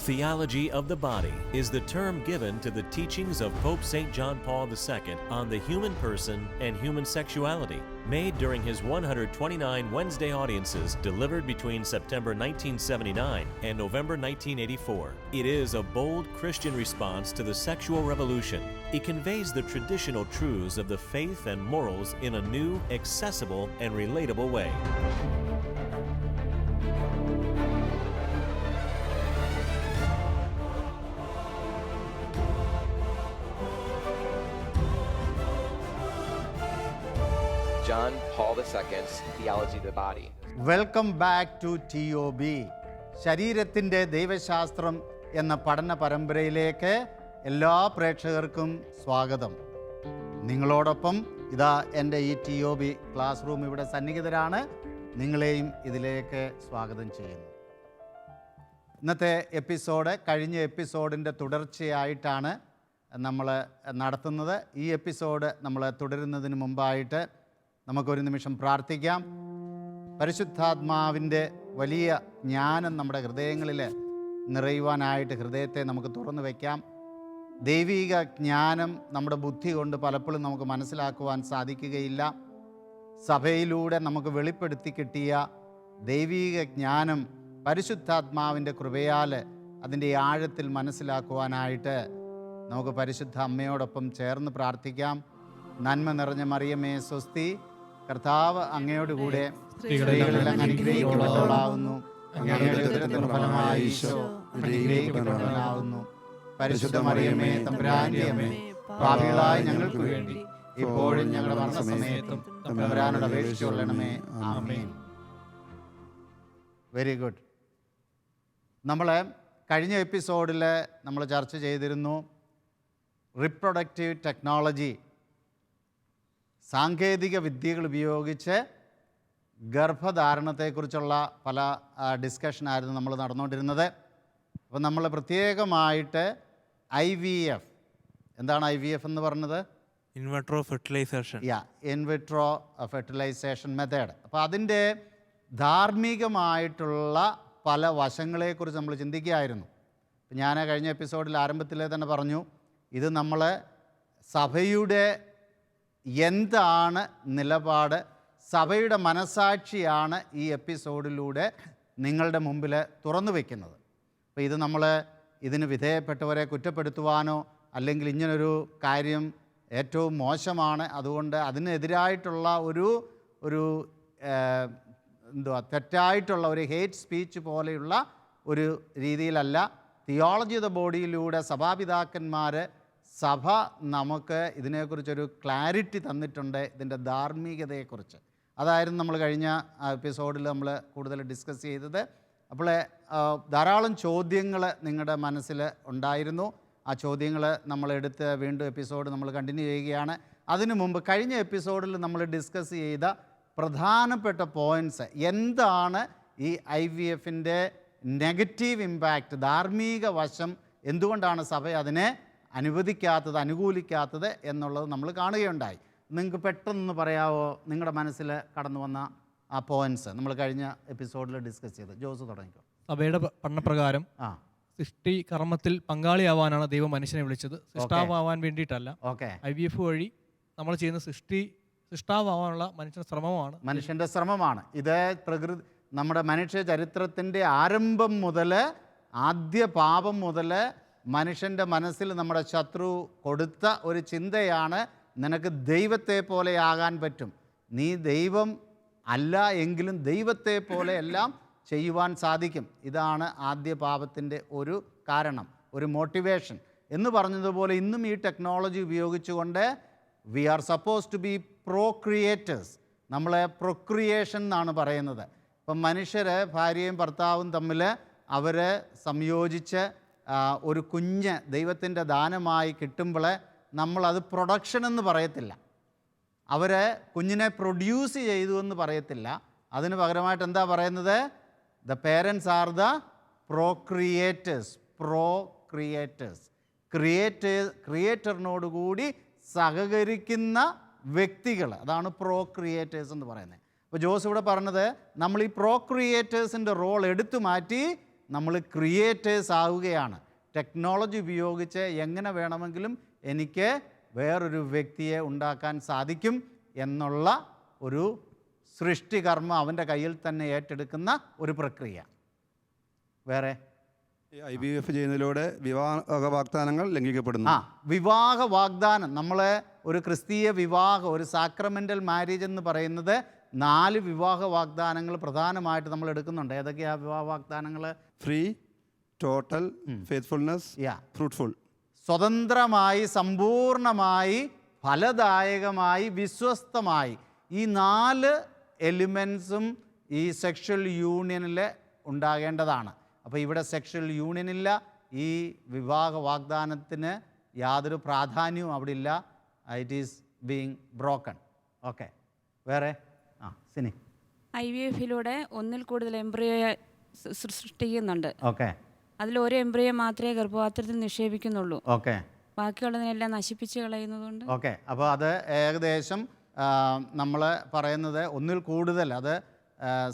Theology of the body is the term given to the teachings of Pope St. John Paul II on the human person and human sexuality, made during his 129 Wednesday audiences delivered between September 1979 and November 1984. It is a bold Christian response to the sexual revolution. It conveys the traditional truths of the faith and morals in a new, accessible, and relatable way. John Paul II's Theology of the Body. Welcome back to TOB. ശരീരത്തിൻ്റെ ദൈവശാസ്ത്രം എന്ന പഠന പരമ്പരയിലേക്ക് എല്ലാ പ്രേക്ഷകർക്കും സ്വാഗതം. നിങ്ങളോടൊപ്പം ഇതാ എൻ്റെ ഈ TOB ക്ലാസ് റൂം ഇവിടെ സന്നിഹിതരാണ്. നിങ്ങളെയും ഇതിലേക്ക് സ്വാഗതം ചെയ്യുന്നു. ഇന്നത്തെ എപ്പിസോഡ് കഴിഞ്ഞ എപ്പിസോഡിൻ്റെ തുടർച്ചയായിട്ടാണ് നമ്മൾ നടത്തുന്നത്. ഈ എപ്പിസോഡ് നമ്മൾ തുടരുന്നതിന് മുമ്പായിട്ട് നമുക്കൊരു നിമിഷം പ്രാർത്ഥിക്കാം. പരിശുദ്ധാത്മാവിൻ്റെ വലിയ ജ്ഞാനം നമ്മുടെ ഹൃദയങ്ങളിൽ നിറയുവാനായിട്ട് ഹൃദയത്തെ നമുക്ക് തുറന്നു വയ്ക്കാം. ദൈവിക ജ്ഞാനം നമ്മുടെ ബുദ്ധി കൊണ്ട് പലപ്പോഴും നമുക്ക് മനസ്സിലാക്കുവാൻ സാധിക്കുകയില്ല. സഭയിലൂടെ നമുക്ക് വെളിപ്പെടുത്തി കിട്ടിയ ദൈവിക ജ്ഞാനം പരിശുദ്ധാത്മാവിൻ്റെ കൃപയാൽ അതിൻ്റെ ആഴത്തിൽ മനസ്സിലാക്കുവാനായിട്ട് നമുക്ക് പരിശുദ്ധ അമ്മയോടൊപ്പം ചേർന്ന് പ്രാർത്ഥിക്കാം. നന്മ നിറഞ്ഞ മറിയമേ സ്വസ്തി, കർത്താവ് അങ്ങയോട് കൂടെ സ്ത്രീകളിൽ അങ്ങ് അനുഗ്രഹിക്കപ്പെട്ടവളാകുന്നു. അങ്ങയുടെ ഉദരത്തിൻ ഫലമായി ഈശോ അനുഗ്രഹിക്കപ്പെട്ടവനാകുന്നു. പരിശുദ്ധ മറിയമേ തമ്പുരാന്റെ അമ്മേ, പാപികളായ ഞങ്ങൾക്ക് വേണ്ടി ഇപ്പോഴും ഞങ്ങളുടെ മരണസമയത്തും തമ്പുരാനോട് അപേക്ഷിച്ചുകൊള്ളണമേ. ആമേൻ. Very good. നമ്മൾ കഴിഞ്ഞ എപ്പിസോഡിൽ നമ്മൾ ചർച്ച ചെയ്തിരുന്നു റിപ്രൊഡക്റ്റീവ് ടെക്നോളജി, സാങ്കേതിക വിദ്യകൾ ഉപയോഗിച്ച് ഗർഭധാരണത്തെക്കുറിച്ചുള്ള പല ഡിസ്കഷനായിരുന്നു നമ്മൾ നടന്നുകൊണ്ടിരുന്നത്. അപ്പോൾ നമ്മൾ പ്രത്യേകമായിട്ട് IVF, എന്താണ് IVF എന്ന് പറഞ്ഞത്? In vitro fertilisation. In vitro fertilisation method. അപ്പോൾ അതിൻ്റെ ധാർമ്മികമായിട്ടുള്ള പല വശങ്ങളെക്കുറിച്ച് നമ്മൾ ചിന്തിക്കുകയായിരുന്നു. ഇപ്പം ഞാൻ കഴിഞ്ഞ എപ്പിസോഡിൽ ആരംഭത്തിലേ തന്നെ പറഞ്ഞു, ഇത് നമ്മൾ സഭയുടെ എന്താണ് നിലപാട്, സഭയുടെ മനസാക്ഷിയാണ് ഈ എപ്പിസോഡിലൂടെ നിങ്ങളുടെ മുമ്പിൽ തുറന്നു വയ്ക്കുന്നത്. അപ്പോൾ ഇത് നമ്മൾ ഇതിന് വിധേയപ്പെട്ടവരെ കുറ്റപ്പെടുത്തുവാനോ അല്ലെങ്കിൽ ഇങ്ങനൊരു കാര്യം ഏറ്റവും മോശമാണ്, അതുകൊണ്ട് അതിനെതിരായിട്ടുള്ള ഒരു തെറ്റായിട്ടുള്ള ഒരു ഹേറ്റ് സ്പീച്ച് പോലെയുള്ള ഒരു രീതിയിലല്ല. തിയോളജി ഓഫ് ദ ബോഡിയിലൂടെ സഭാപിതാക്കന്മാർ, സഭ നമുക്ക് ഇതിനെക്കുറിച്ചൊരു ക്ലാരിറ്റി തന്നിട്ടുണ്ട്, ഇതിൻ്റെ ധാർമ്മികതയെക്കുറിച്ച്. അതായിരുന്നു നമ്മൾ കഴിഞ്ഞ എപ്പിസോഡിൽ നമ്മൾ കൂടുതൽ ഡിസ്കസ് ചെയ്തത്. അപ്പോൾ ധാരാളം ചോദ്യങ്ങൾ നിങ്ങളുടെ മനസ്സിൽ ഉണ്ടായിരുന്നു. ആ ചോദ്യങ്ങൾ നമ്മളെടുത്ത് വീണ്ടും എപ്പിസോഡ് നമ്മൾ കണ്ടിന്യൂ ചെയ്യുകയാണ്. അതിനു മുമ്പ് കഴിഞ്ഞ എപ്പിസോഡിൽ നമ്മൾ ഡിസ്കസ് ചെയ്ത പ്രധാനപ്പെട്ട പോയിൻറ്റ്സ് എന്താണ്, ഈ IVFൻ്റെ നെഗറ്റീവ് ഇമ്പാക്റ്റ്, ധാർമ്മിക വശം, എന്തുകൊണ്ടാണ് സഭ അതിനെ അനുവദിക്കാത്തത്, അനുകൂലിക്കാത്തത് എന്നുള്ളത് നമ്മൾ കാണുകയുണ്ടായി. നിങ്ങൾക്ക് പെട്ടെന്ന് പറയാമോ നിങ്ങളുടെ മനസ്സിൽ കടന്നു വന്ന ആ പോയിൻറ്റ്സ് നമ്മൾ കഴിഞ്ഞ എപ്പിസോഡിൽ ഡിസ്കസ് ചെയ്ത്? ജോസ് തുടങ്ങിക്കോ. സഭയുടെ പഠനപ്രകാരം സൃഷ്ടി കർമ്മത്തിൽ പങ്കാളിയാവാനാണ് ദൈവം മനുഷ്യനെ വിളിച്ചത്, സൃഷ്ടാവാൻ വേണ്ടിയിട്ടല്ല. IVF വഴി നമ്മൾ ചെയ്യുന്ന സൃഷ്ടാവാനുള്ള മനുഷ്യൻ്റെ ശ്രമമാണ്. ഇത് നമ്മുടെ മനുഷ്യ ചരിത്രത്തിൻ്റെ ആരംഭം മുതൽ, ആദ്യ പാപം മുതൽ മനുഷ്യൻ്റെ മനസ്സിൽ നമ്മുടെ ശത്രു കൊടുത്ത ഒരു ചിന്തയാണ്, നിനക്ക് ദൈവത്തെ പോലെ ആകാൻ പറ്റും, നീ ദൈവം അല്ല എങ്കിലും ദൈവത്തെ പോലെ എല്ലാം ചെയ്യുവാൻ സാധിക്കും. ഇതാണ് ആദ്യ പാപത്തിൻ്റെ ഒരു കാരണം, ഒരു മോട്ടിവേഷൻ. എന്ന് പറഞ്ഞതുപോലെ ഇന്നും ഈ ടെക്നോളജി ഉപയോഗിച്ചുകൊണ്ട് we are suppose to be procreators. നമ്മളെ പ്രൊക്രിയേഷൻ എന്നാണ് പറയുന്നത്. ഇപ്പം മനുഷ്യർ ഭാര്യയും ഭർത്താവും തമ്മിൽ അവർ സംയോജിച്ച് ഒരു കുഞ്ഞ് ദൈവത്തിൻ്റെ ദാനമായി കിട്ടുമ്പോൾ നമ്മളത് പ്രൊഡക്ഷൻ എന്ന് പറയത്തില്ല, അവർ കുഞ്ഞിനെ പ്രൊഡ്യൂസ് ചെയ്തു എന്ന് പറയത്തില്ല. അതിന് പകരമായിട്ട് എന്താ പറയുന്നത്? The parents are the procreators. ക്രിയേറ്ററിനോടുകൂടി സഹകരിക്കുന്ന വ്യക്തികൾ, അതാണ് പ്രോക്രിയേറ്റേഴ്സ് എന്ന് പറയുന്നത്. അപ്പോൾ ജോസ് ഇവിടെ പറഞ്ഞത്, നമ്മൾ ഈ പ്രോക്രിയേറ്റേഴ്സിൻ്റെ റോൾ എടുത്തു മാറ്റി നമ്മൾ ക്രിയേറ്റേഴ്സ് ആവുകയാണ്. ടെക്നോളജി ഉപയോഗിച്ച് എങ്ങനെ വേണമെങ്കിലും എനിക്ക് വേറൊരു വ്യക്തിയെ ഉണ്ടാക്കാൻ സാധിക്കും എന്നുള്ള ഒരു സൃഷ്ടികർമ്മം അവൻ്റെ കയ്യിൽ തന്നെ ഏറ്റെടുക്കുന്ന ഒരു പ്രക്രിയ. വേറെ IVF ചെയ്യുന്നതിലൂടെ വിവാഹ വാഗ്ദാനങ്ങൾ ലംഘിക്കപ്പെടുന്നു. വിവാഹ വാഗ്ദാനം, നമ്മളെ ഒരു ക്രിസ്തീയ വിവാഹം, ഒരു സാക്രമെൻ്റൽ മാരേജ് എന്ന് പറയുന്നത് 4 വിവാഹ വാഗ്ദാനങ്ങൾ പ്രധാനമായിട്ട് നമ്മൾ എടുക്കുന്നുണ്ട്. ഏതൊക്കെയാണ് വിവാഹ വാഗ്ദാനങ്ങൾ? Free, total, faithfulness, fruitful. സ്വതന്ത്രമായി, സമ്പൂർണമായി, ഫലദായകമായി, വിശ്വസ്തമായി. ഈ 4 എലിമെൻസും ഈ സെക്ഷൽ യൂണിയനിൽ ഉണ്ടാകേണ്ടതാണ്. അപ്പോൾ ഇവിടെ സെക്ഷൽ യൂണിയനില്ല, ഈ വിവാഹ വാഗ്ദാനത്തിന് യാതൊരു പ്രാധാന്യവും അവിടെ ഇല്ല. It is being broken. Okay, വേറെ സിനി. IVF-ലൂടെ ഒന്നിൽ കൂടുതൽ എംബ്രിയോയെ സൃഷ്ടിക്കുന്നുണ്ട്. ഓക്കെ, അതിൽ ഒരു എംബ്രിയോ മാത്രമേ ഗർഭപാത്രത്തിൽ നിക്ഷേപിക്കുന്നുള്ളൂ. ഓക്കെ, ബാക്കിയുള്ളതിനെല്ലാം നശിപ്പിച്ച് കളയുന്നതുകൊണ്ട്. ഓക്കെ, അപ്പോൾ അത് ഏകദേശം നമ്മൾ പറയുന്നത് ഒന്നിൽ കൂടുതൽ, അത്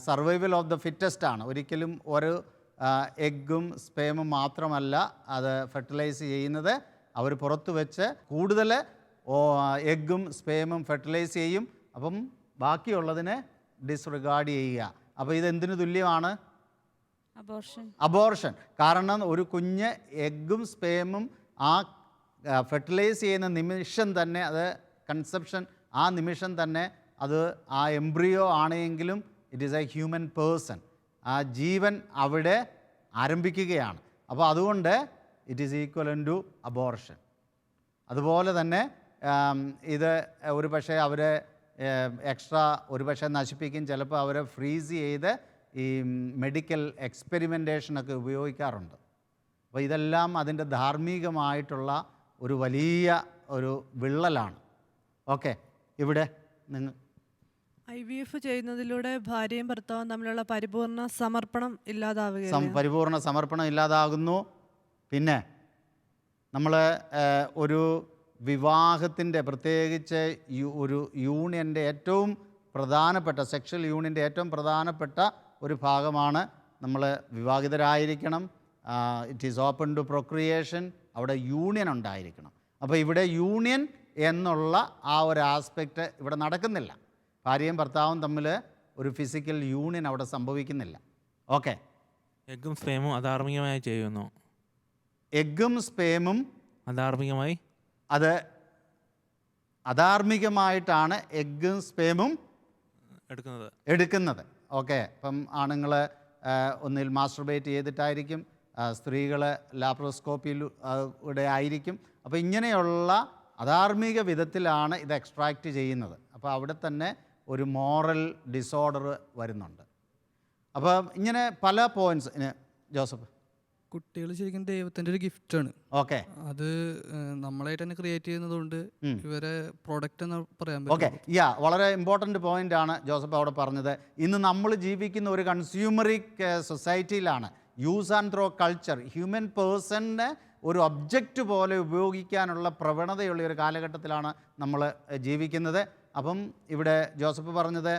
സർവൈവൽ ഓഫ് ദ ഫിറ്റസ്റ്റ് ആണ്. ഒരിക്കലും ഒരു എഗ്ഗും സ്പേമും മാത്രമല്ല അത് ഫെർട്ടിലൈസ് ചെയ്യുന്നത്. അവർ പുറത്ത് വെച്ച് കൂടുതൽ എഗ്ഗും സ്പേമും ഫെർട്ടിലൈസ് ചെയ്യും. അപ്പം ബാക്കിയുള്ളതിനെ ഡിസ്റിഗാർഡ് ചെയ്യുക. അപ്പോൾ ഇതെന്തിനു തുല്യമാണ്? അബോർഷൻ. കാരണം ഒരു കുഞ്ഞ് എഗ്ഗും സ്പേമും ആ ഫെർട്ടിലൈസ് ചെയ്യുന്ന നിമിഷം തന്നെ, അത് കൺസെപ്ഷൻ ആ നിമിഷം തന്നെ അത് ആ എംബ്രിയോ ആണെങ്കിലും it is a human person. ആ ജീവൻ അവിടെ ആരംഭിക്കുകയാണ്. അപ്പോൾ അതുകൊണ്ട് it is equivalent to abortion. അതുപോലെ തന്നെ ഇത് ഒരു പക്ഷേ അവരെ എക്സ്ട്രാ ഒരു പക്ഷേ നശിപ്പിക്കും, ചിലപ്പോൾ അവരെ ഫ്രീസ് ചെയ്ത് ഈ മെഡിക്കൽ എക്സ്പെരിമെൻറ്റേഷനൊക്കെ ഉപയോഗിക്കാറുണ്ട്. അപ്പോൾ ഇതെല്ലാം അതിൻ്റെ ധാർമ്മികമായിട്ടുള്ള ഒരു വലിയ ഒരു വിള്ളലാണ്. ഓക്കെ, ഇവിടെ നിങ്ങൾ IVF ചെയ്യുന്നതിലൂടെ ഭാര്യയും ഭർത്താവും തമ്മിലുള്ള പരിപൂർണ സമർപ്പണം ഇല്ലാതാവുകയാണ്. പരിപൂർണ സമർപ്പണം ഇല്ലാതാകുന്നു. പിന്നെ നമ്മൾ ഒരു വിവാഹത്തിൻ്റെ, പ്രത്യേകിച്ച് ഒരു യൂണിയൻ്റെ ഏറ്റവും പ്രധാനപ്പെട്ട, സെക്ഷൽ യൂണിയൻ്റെ ഏറ്റവും പ്രധാനപ്പെട്ട ഒരു ഭാഗമാണ് നമ്മൾ വിവാഹിതരായിരിക്കണം. It is open to procreation. അവിടെ യൂണിയൻ ഉണ്ടായിരിക്കണം. അപ്പോൾ ഇവിടെ യൂണിയൻ എന്നുള്ള ആ ഒരു ആസ്പെക്റ്റ് ഇവിടെ നടക്കുന്നില്ല. ഭാര്യയും ഭർത്താവും തമ്മിൽ ഒരു ഫിസിക്കൽ യൂണിയൻ അവിടെ സംഭവിക്കുന്നില്ല. ഓക്കെ, എഗ്ഗും സ്പേമും അധാർമികമായി ചെയ്യുന്നു. എഗ്ഗും സ്പേമും അധാർമികമായി, അത് അധാർമികമായിട്ടാണ് എഗ്ഗും സ്പേമും എടുക്കുന്നത്. ഓക്കെ, അപ്പം ആണുങ്ങൾ ഒന്നിൽ മാസ്റ്റർബേറ്റ് ചെയ്തിട്ടായിരിക്കും, സ്ത്രീകൾ ലാപ്രോസ്കോപ്പിയിലൂടെ ആയിരിക്കും. അപ്പോൾ ഇങ്ങനെയുള്ള അധാർമിക വിധത്തിലാണ് ഇത് എക്സ്ട്രാക്റ്റ് ചെയ്യുന്നത്. അപ്പോൾ അവിടെ തന്നെ ഒരു മോറൽ ഡിസോർഡർ വരുന്നുണ്ട്. അപ്പോൾ ഇങ്ങനെ പല പോയിൻറ്റ്സ്. ജോസഫ്, കുട്ടികൾ ശരിക്കും ദൈവത്തിൻ്റെ ഒരു ഗിഫ്റ്റാണ്. ഓക്കെ, അത് നമ്മളായിട്ട് തന്നെ ക്രിയേറ്റ് ചെയ്യുന്നതുകൊണ്ട് ഇവരെ പ്രോഡക്റ്റ് എന്ന് പറയാൻ പറ്റും. ഓക്കെ, വളരെ ഇമ്പോർട്ടൻ്റ് പോയിൻ്റ് ആണ് ജോസഫ് അവിടെ പറഞ്ഞത്. ഇന്ന് നമ്മൾ ജീവിക്കുന്ന ഒരു കൺസ്യൂമറിക് സൊസൈറ്റിയിലാണ്. Use and throw culture, human പേഴ്സണിനെ ഒരു ഒബ്ജക്റ്റ് പോലെ ഉപയോഗിക്കാനുള്ള പ്രവണതയുള്ള ഒരു കാലഘട്ടത്തിലാണ് നമ്മൾ ജീവിക്കുന്നത്. അപ്പം ഇവിടെ ജോസഫ് പറഞ്ഞത്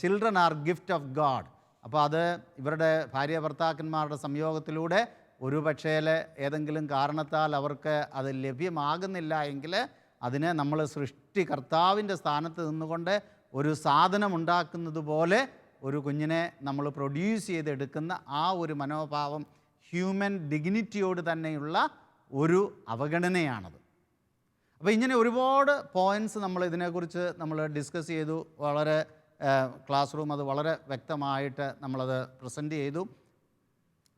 children are gift of God. അപ്പോൾ അത് ഇവരുടെ ഭാര്യ ഭർത്താക്കന്മാരുടെ സംയോഗത്തിലൂടെ ഒരു പക്ഷേ ഏതെങ്കിലും കാരണത്താൽ അവർക്ക് അത് ലഭ്യമാകുന്നില്ല എങ്കിൽ അതിനെ നമ്മൾ സൃഷ്ടികർത്താവിൻ്റെ സ്ഥാനത്ത് നിന്നുകൊണ്ട് ഒരു സാധനം ഉണ്ടാക്കുന്നത് പോലെ ഒരു കുഞ്ഞിനെ നമ്മൾ പ്രൊഡ്യൂസ് ചെയ്തെടുക്കുന്ന ആ ഒരു മനോഭാവം ഹ്യൂമൻ ഡിഗ്നിറ്റിയോട് തന്നെയുള്ള ഒരു അവഗണനയാണത്. അപ്പോൾ ഇങ്ങനെ ഒരുപാട് പോയിൻറ്റ്സ് നമ്മൾ ഇതിനെക്കുറിച്ച് നമ്മൾ ഡിസ്കസ് ചെയ്തു. വളരെ ക്ലാസ് റൂം അത് വളരെ വ്യക്തമായിട്ട് നമ്മളത് പ്രസൻറ്റ് ചെയ്തു.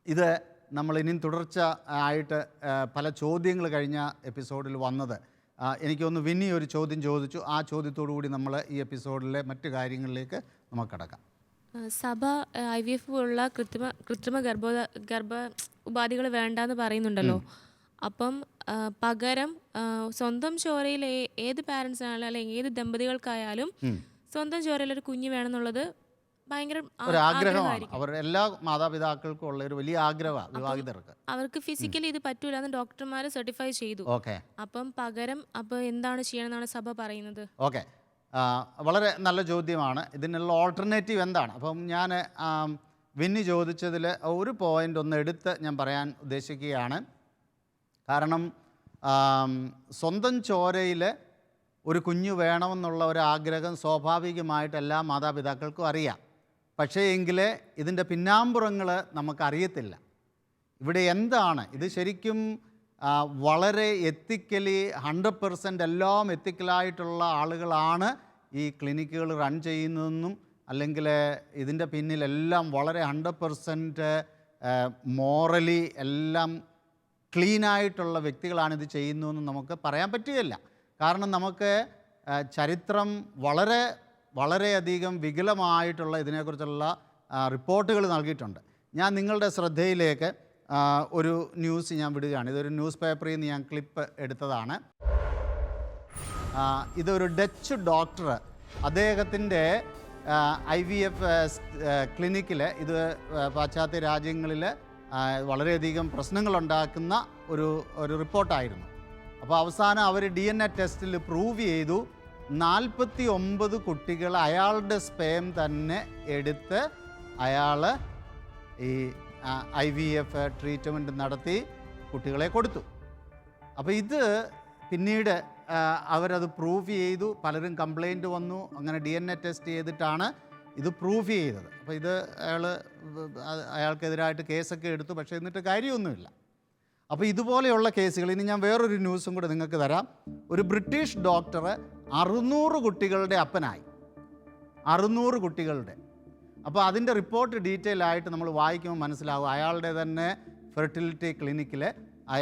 ഇത് നമ്മൾ ഇനിയും തുടർച്ച ആയിട്ട് പല ചോദ്യങ്ങൾ കഴിഞ്ഞ എപ്പിസോഡിൽ വന്നത്, എനിക്കൊന്ന് വിന്നി ഒരു ചോദ്യം ചോദിച്ചു. ആ ചോദ്യത്തോടു കൂടി നമ്മൾ ഈ എപ്പിസോഡിലെ മറ്റു കാര്യങ്ങളിലേക്ക് നമുക്ക് കടക്കാം. സഭ IVF പോലുള്ള കൃത്രിമ ഗർഭ ഉപാധികൾ വേണ്ടെന്ന് പറയുന്നുണ്ടല്ലോ. അപ്പം പകരം സ്വന്തം ചോരയിൽ ഏത് പാരൻസിനായാലും അല്ലെങ്കിൽ ഏത് ദമ്പതികൾക്കായാലും സ്വന്തം ചോരയിൽ ഒരു കുഞ്ഞ് വേണമെന്നുള്ളത് ഭയങ്കര ഒരു ആഗ്രഹമാണ്. അവർ എല്ലാ മാതാപിതാക്കൾക്കും ഉള്ള ഒരു വലിയ ആഗ്രഹമാണ് വിവാഹിതർക്ക്. അവർക്ക് ഫിസിക്കലി ഇത് പറ്റൂല എന്ന് ഡോക്ടർമാർ സർട്ടിഫൈ ചെയ്തു. അപ്പം പകരം എന്താണ് ചെയ്യണമെന്നാണ് സഭ പറയുന്നത്? ഓക്കെ, വളരെ നല്ല ചോദ്യമാണ്. ഇതിനുള്ള ഓൾട്ടർനേറ്റീവ് എന്താണ്? അപ്പം ഞാൻ വിന്നി ചോദിച്ചതിൽ ഒരു പോയിൻ്റ് ഒന്ന് എടുത്ത് ഞാൻ പറയാൻ ഉദ്ദേശിക്കുകയാണ്. കാരണം സ്വന്തം ചോരയിൽ ഒരു കുഞ്ഞു വേണമെന്നുള്ള ഒരു ആഗ്രഹം സ്വാഭാവികമായിട്ട് എല്ലാ മാതാപിതാക്കൾക്കും അറിയാം. പക്ഷേ എങ്കിൽ ഇതിൻ്റെ പിന്നാമ്പുറങ്ങൾ നമുക്കറിയത്തില്ല. ഇവിടെ എന്താണ് ഇത് ശരിക്കും വളരെ എത്തിക്കലി 100% എല്ലാം എത്തിക്കലായിട്ടുള്ള ആളുകളാണ് ഈ ക്ലിനിക്കുകൾ റൺ ചെയ്യുന്നതെന്നും അല്ലെങ്കിൽ ഇതിൻ്റെ പിന്നിലെല്ലാം വളരെ 100% മോറലി എല്ലാം ക്ലീനായിട്ടുള്ള വ്യക്തികളാണിത് ചെയ്യുന്നതെന്ന് നമുക്ക് പറയാൻ പറ്റുകയില്ല. കാരണം നമുക്ക് ചരിത്രം വളരെയധികം വികലമായിട്ടുള്ള ഇതിനെക്കുറിച്ചുള്ള റിപ്പോർട്ടുകൾ നൽകിയിട്ടുണ്ട്. ഞാൻ നിങ്ങളുടെ ശ്രദ്ധയിലേക്ക് ഒരു ന്യൂസ് ഞാൻ വിടുകയാണ്. ഇതൊരു ന്യൂസ് പേപ്പറിൽ നിന്ന് ഞാൻ ക്ലിപ്പ് എടുത്തതാണ്. ഇതൊരു ഡച്ച് ഡോക്ടർ അദ്ദേഹത്തിൻ്റെ IVF ക്ലിനിക്കിൽ, ഇത് പാശ്ചാത്യ രാജ്യങ്ങളിൽ വളരെയധികം പ്രശ്നങ്ങളുണ്ടാക്കുന്ന ഒരു റിപ്പോർട്ടായിരുന്നു. അപ്പോൾ അവസാനം അവർ DNA ടെസ്റ്റിൽ പ്രൂവ് ചെയ്തു 49 കുട്ടികൾ അയാളുടെ സ്പേം തന്നെ എടുത്ത് അയാൾ ഈ IVF ട്രീറ്റ്മെൻറ്റ് നടത്തി കുട്ടികളെ കൊടുത്തു. അപ്പോൾ ഇത് പിന്നീട് അവരത് പ്രൂഫ് ചെയ്തു. പലരും കംപ്ലൈൻറ്റ് വന്നു. അങ്ങനെ DNA ടെസ്റ്റ് ചെയ്തിട്ടാണ് ഇത് പ്രൂഫ് ചെയ്തത്. അപ്പോൾ ഇത് അയാൾക്കെതിരായിട്ട് കേസൊക്കെ എടുത്തു. പക്ഷേ എന്നിട്ട് കാര്യമൊന്നുമില്ല. അപ്പോൾ ഇതുപോലെയുള്ള കേസുകൾ, ഇനി ഞാൻ വേറൊരു ന്യൂസും കൂടെ നിങ്ങൾക്ക് തരാം. ഒരു ബ്രിട്ടീഷ് ഡോക്ടർ 600 കുട്ടികളുടെ അപ്പനായി. 600 കുട്ടികളുടെ. അപ്പോൾ അതിൻ്റെ റിപ്പോർട്ട് ഡീറ്റെയിൽ ആയിട്ട് നമ്മൾ വായിക്കുമ്പോൾ മനസ്സിലാവും അയാളുടെ തന്നെ ഫെർട്ടിലിറ്റി ക്ലിനിക്കിൽ